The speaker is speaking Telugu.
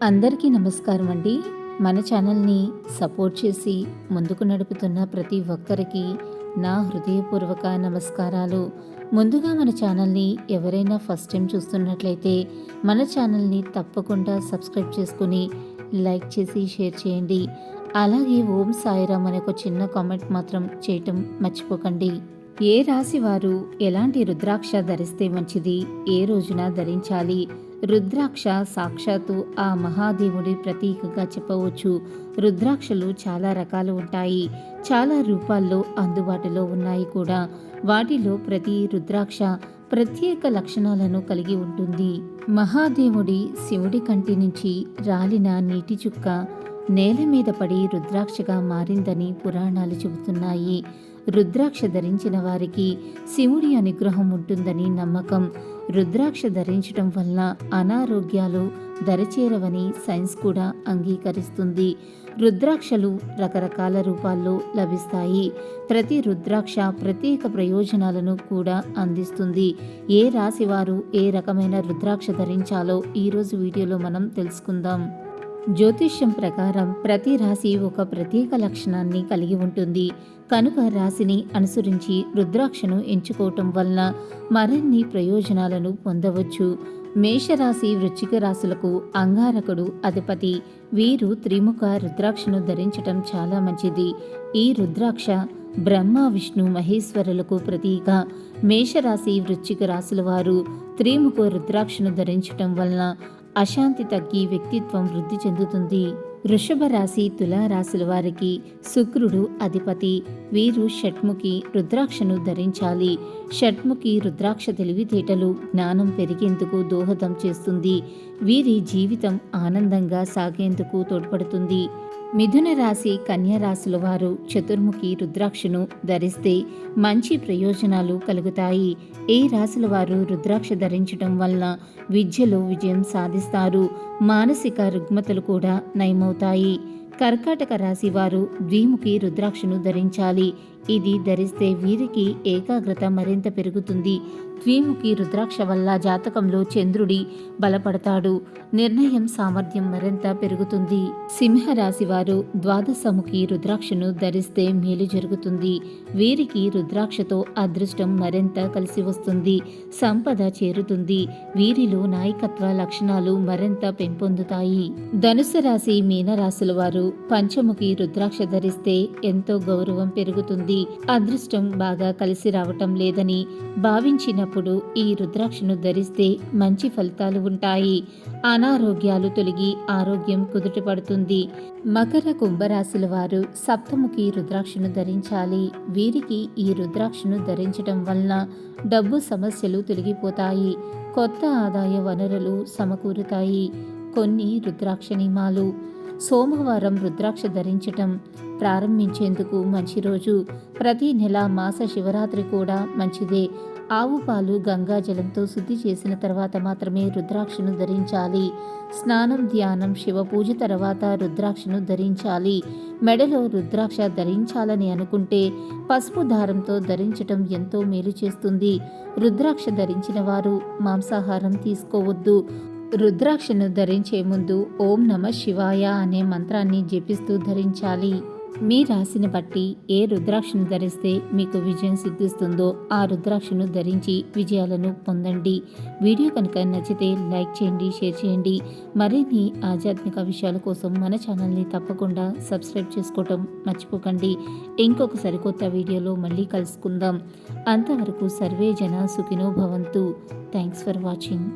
అందరికీ నమస్కారం అండి. మన ఛానల్ని సపోర్ట్ చేసి ముందుకు నడుపుతున్న ప్రతి ఒక్కరికి నా హృదయపూర్వక నమస్కారాలు. ముందుగా మన ఛానల్ని ఎవరైనా ఫస్ట్ టైం చూస్తున్నట్లయితే మన ఛానల్ని తప్పకుండా సబ్స్క్రైబ్ చేసుకుని లైక్ చేసి షేర్ చేయండి. అలాగే ఓం సాయిరామ్ అనే ఒక చిన్న కామెంట్ మాత్రం చేయటం మర్చిపోకండి. ఏ రాశి వారు ఎలాంటి రుద్రాక్ష ధరిస్తే మంచిది, ఏ రోజున ధరించాలి? రుద్రాక్ష సాక్షాత్తు ఆ మహాదేవుడి ప్రతీకగా చెప్పవచ్చు. రుద్రాక్షలు చాలా రకాలు ఉంటాయి, చాలా రూపాల్లో అందుబాటులో ఉన్నాయి కూడా. వాటిలో ప్రతి రుద్రాక్ష ప్రత్యేక లక్షణాలను కలిగి ఉంటుంది. మహాదేవుడి శివుడి కంటి నుంచి రాలిన నీటి చుక్క నేల మీద పడి రుద్రాక్షగా మారిందని పురాణాలు చెబుతున్నాయి. రుద్రాక్ష ధరించిన వారికి శివుడి అనుగ్రహం ఉంటుందని నమ్మకం. రుద్రాక్ష ధరించడం వల్ల అనారోగ్యాలు దరిచేరవని సైన్స్ కూడా అంగీకరిస్తుంది. రుద్రాక్షలు రకరకాల రూపాల్లో లభిస్తాయి. ప్రతి రుద్రాక్ష ప్రత్యేక ప్రయోజనాలను కూడా అందిస్తుంది. ఏ రాశి వారు ఏ రకమైన రుద్రాక్ష ధరించాలో ఈరోజు వీడియోలో మనం తెలుసుకుందాం. జ్యోతిష్యం ప్రకారం ప్రతి రాశి ఒక ప్రత్యేక లక్షణాన్ని కలిగి ఉంటుంది. కనుక రాశిని అనుసరించి రుద్రాక్షను ఎంచుకోవటం వలన మరిన్ని ప్రయోజనాలను పొందవచ్చు. మేషరాశి వృశ్చిక రాశులకు అంగారకుడు అధిపతి. వీరు త్రిముఖ రుద్రాక్షను ధరించటం చాలా మంచిది. ఈ రుద్రాక్ష బ్రహ్మ విష్ణు మహేశ్వరులకు ప్రతీక. మేషరాశి వృశ్చిక రాశుల వారు త్రిముఖ రుద్రాక్షను ధరించటం వలన అశాంతి తగ్గి వ్యక్తిత్వం వృద్ధి చెందుతుంది. వృషభ రాశి తులారాశుల వారికి శుక్రుడు అధిపతి. వీరు షట్ముఖి రుద్రాక్షను ధరించాలి. షట్ముఖి రుద్రాక్ష తెలివితేటలు జ్ఞానం పెరిగేందుకు దోహదం చేస్తుంది. వీరి జీవితం ఆనందంగా సాగేందుకు తోడ్పడుతుంది. మిథున రాశి కన్యా రాశుల వారు చతుర్ముఖి రుద్రాక్షను ధరిస్తే మంచి ప్రయోజనాలు కలుగుతాయి. ఏ రాశుల వారు రుద్రాక్ష ధరించడం వలన విద్యలో విజయం సాధిస్తారు. మానసిక రుగ్మతలు కూడా నయమవుతాయి. కర్కాటక రాశి వారు ద్విముఖి రుద్రాక్షను ధరించాలి. ఇది ధరిస్తే వీరికి ఏకాగ్రత మరింత పెరుగుతుంది. ద్విముఖి రుద్రాక్ష వల్ల జాతకంలో చంద్రుడి బలపడతాడు. నిర్ణయం సామర్థ్యం మరింత పెరుగుతుంది. సింహరాశి వారు ద్వాదశముఖి రుద్రాక్షను ధరిస్తే మేలు జరుగుతుంది. వీరికి రుద్రాక్షతో అదృష్టం మరింత కలిసి వస్తుంది. సంపద చేరుతుంది. వీరిలో నాయకత్వ లక్షణాలు మరింత పెంపొందుతాయి. ధనుసు రాశి మీనరాశుల వారు పంచముఖి రుద్రాక్ష ధరిస్తే ఎంతో గౌరవం పెరుగుతుంది. అదృష్టం బాగా కలిసి రావటం లేదని భావించినప్పుడు ఈ రుద్రాక్షను ధరిస్తే మంచి ఫలితాలు ఉంటాయి. అనారోగ్యాలు తొలగి ఆరోగ్యం కుదుటపడుతుంది. మకర కుంభరాశుల వారు సప్తముఖి రుద్రాక్షను ధరించాలి. వీరికి ఈ రుద్రాక్షను ధరించడం వలన డబ్బు సమస్యలు తొలగిపోతాయి. కొత్త ఆదాయ వనరులు సమకూరుతాయి. కొన్ని రుద్రాక్ష నియమాలు. సోమవారం రుద్రాక్ష ధరించటం ప్రారంభించేందుకు మంచి రోజు. ప్రతి నెల మాస శివరాత్రి కూడా మంచిదే. ఆవు పాలు గంగాజలంతో శుద్ధి చేసిన తర్వాత మాత్రమే రుద్రాక్షను ధరించాలి. స్నానం, ధ్యానం, శివ పూజ తర్వాత రుద్రాక్షను ధరించాలి. మెడలో రుద్రాక్ష ధరించాలని అనుకుంటే పసుపు దారంతో ధరించటం ఎంతో మేలు చేస్తుంది. రుద్రాక్ష ధరించిన వారు మాంసాహారం తీసుకోవద్దు. రుద్రాక్షను ధరించే ముందు ఓం నమ శివాయ అనే మంత్రాన్ని జపిస్తూ ధరించాలి. మీ రాశిని బట్టి ఏ రుద్రాక్షను ధరిస్తే మీకు విజయం సిద్ధిస్తుందో ఆ రుద్రాక్షను ధరించి విజయాలను పొందండి. వీడియో కనుక నచ్చితే లైక్ చేయండి, షేర్ చేయండి. మరిన్ని ఆధ్యాత్మిక విషయాల కోసం మన ఛానల్ని తప్పకుండా సబ్స్క్రైబ్ చేసుకోవటం మర్చిపోకండి. ఇంకొక సరికొత్త వీడియోలో మళ్ళీ కలుసుకుందాం. అంతవరకు సర్వే జన సుఖినో భవంతు. Thanks for watching.